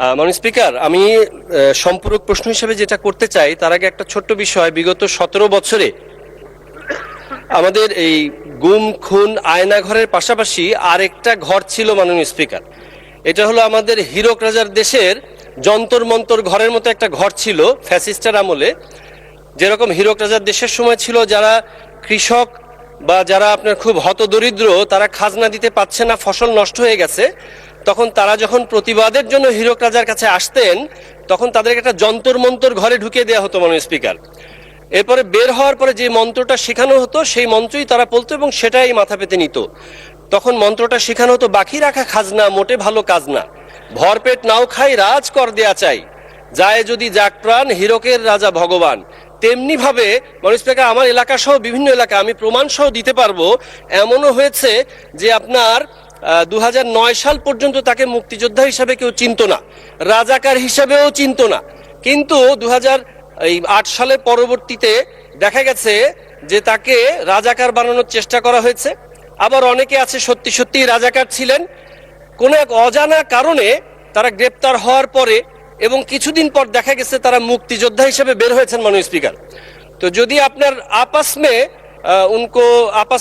মাননীয় স্পিকার, আমি সম্পূরক প্রশ্ন হিসেবে যেটা করতে চাই তার আগে একটা ছোট্ট বিষয়। বিগত 17 বছরে আমাদের এই গুম খুন আয়নাঘরের পাশাপাশি আরেকটা ঘর ছিল মাননীয় স্পিকার। এটা হলো আমাদের হীরক রাজার দেশের যন্তর মন্তর ঘরের মতো একটা ঘর ছিল ফ্যাসিস্টের আমলে। যেরকম হীরক রাজার দেশের সময় ছিল যারা কৃষক বা যারা আপনার খুব হতদরিদ্র, তারা খাজনা দিতে পারছে না, ফসল নষ্ট হয়ে গেছে, তখন তারা যখন প্রতিবাদের জন্য হীরক রাজার কাছে আসতেন তখন তাদেরকে একটা যন্তর মন্তর ঘরে ঢুকিয়ে দেওয়া হতো মাননীয় স্পিকার। এরপরে বের হওয়ার পরে যে মন্ত্রটা শেখানো হতো সেই মন্ত্রই তারা বলতো এবং সেটাই মাথা পেতে নিত। তখন মন্ত্রটা শেখানো হতো, বাকি রাখা খাজনা মোটে ভালো কাজ না, ভরপেট নাও খাই রাজ কর দেয়া চাই, যায় যদি যাক প্রাণ হীরকের রাজা ভগবান। তেমনি ভাবে মাননীয় স্পিকার, আমার এলাকা সহ বিভিন্ন এলাকা আমি প্রমাণ সহ দিতে পারবো, এমনও হয়েছে যে আপনার 2009 সাল পর্যন্ত তাকে মুক্তিযোদ্ধা হিসাবে কেউ চিনত না, রাজাকার হিসাবেও চিনত না। কিন্তু 2008 সালের পরবর্তীতে দেখা গেছে যে তাকে রাজাকার বানানোর চেষ্টা করা হয়েছে। আবার অনেকে আছে সত্যি সত্যি রাজাকার ছিলেন, কোনো এক অজানা কারণে তারা গ্রেপ্তার হওয়ার পরে এবং কিছুদিন পর দেখা গেছে তারা মুক্তিযোদ্ধা হিসেবে বের হয়েছেন মাননীয় স্পিকার। তো যদি আপনার आपस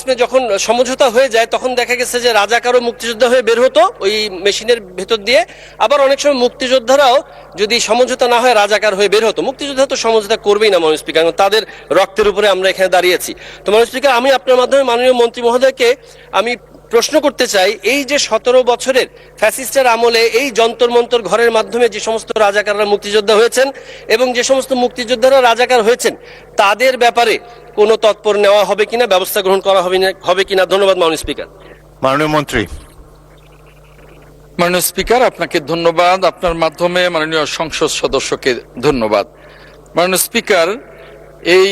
में যখন সমঝোতা হয়ে যায় তখন দেখা গেছে যে রাজাকারও মুক্তিযোদ্ধা হয়ে বের হতো ওই মেশিনের ভেতর দিয়ে, আবার অনেক সময় মুক্তিযোদ্ধারাও যদি সমঝোতা না হয় রাজাকার হয়ে বের হতো। মুক্তিযোদ্ধা তো সমঝোতা করবেই না মাননীয় স্পিকার, তাদের রক্তের উপরে আমরা এখানে দাঁড়িয়েছি। তো মাননীয় স্পিকার, আমি আপনার মাধ্যমে মাননীয় মন্ত্রী মহোদয়কে আমি প্রশ্ন করতে চাই, এই যে 17 বছরের ফ্যাসিস্টের আমলে এই যন্তর মন্তর ঘরের মাধ্যমে যে সমস্ত রাজাকাররা মুক্তিযোদ্ধা হয়েছেন এবং যে সমস্ত মুক্তিযোদ্ধারা রাজাকার হয়েছেন তাদের ব্যাপারে কোনো তৎপর নেওয়া হবে কিনা, ব্যবস্থা গ্রহণ করা হবে কিনা? ধন্যবাদ মাননীয় স্পিকার। মাননীয় মন্ত্রী। মাননীয় স্পিকার, আপনাকে ধন্যবাদ। আপনার মাধ্যমে মাননীয় সংসদ সদস্যকে ধন্যবাদ। মাননীয় স্পিকার, এই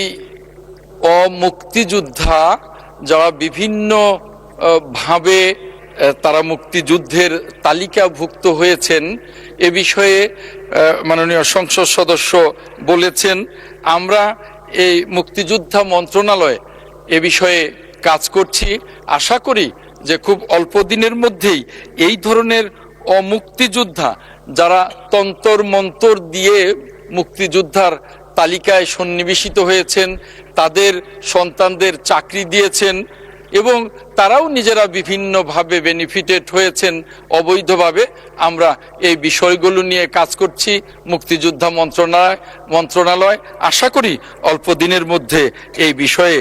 অমুক্তিযোদ্ধা যারা বিভিন্ন ভাবে তারা মুক্তিযুদ্ধের তালিকাভুক্ত হয়েছেন এ বিষয়ে মাননীয় সংসদ সদস্য বলেছেন। আমরা এই মুক্তিযোদ্ধা মন্ত্রণালয় এ বিষয়ে কাজ করছি। আশা করি যে খুব অল্প দিনের মধ্যেই এই ধরনের অমুক্তিযোদ্ধা যারা তন্তর মন্তর দিয়ে মুক্তিযোদ্ধার তালিকায় সন্নিবেশিত হয়েছেন, তাদের সন্তানদের চাকরি দিয়েছেন এবং তারাও নিজেরা বিভিন্নভাবে বেনিফিটেড হয়েছেন অবৈধভাবে, আমরা এই বিষয়গুলো নিয়ে কাজ করছি মুক্তিযোদ্ধা মন্ত্রণালয়। আশা করি অল্প দিনের মধ্যে এই বিষয়ে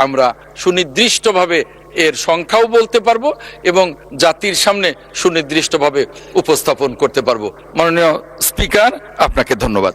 আমরা সুনির্দিষ্টভাবে এর সংখ্যাও বলতে পারবো এবং জাতির সামনে সুনির্দিষ্টভাবে উপস্থাপন করতে পারবো। মাননীয় স্পিকার, আপনাকে ধন্যবাদ।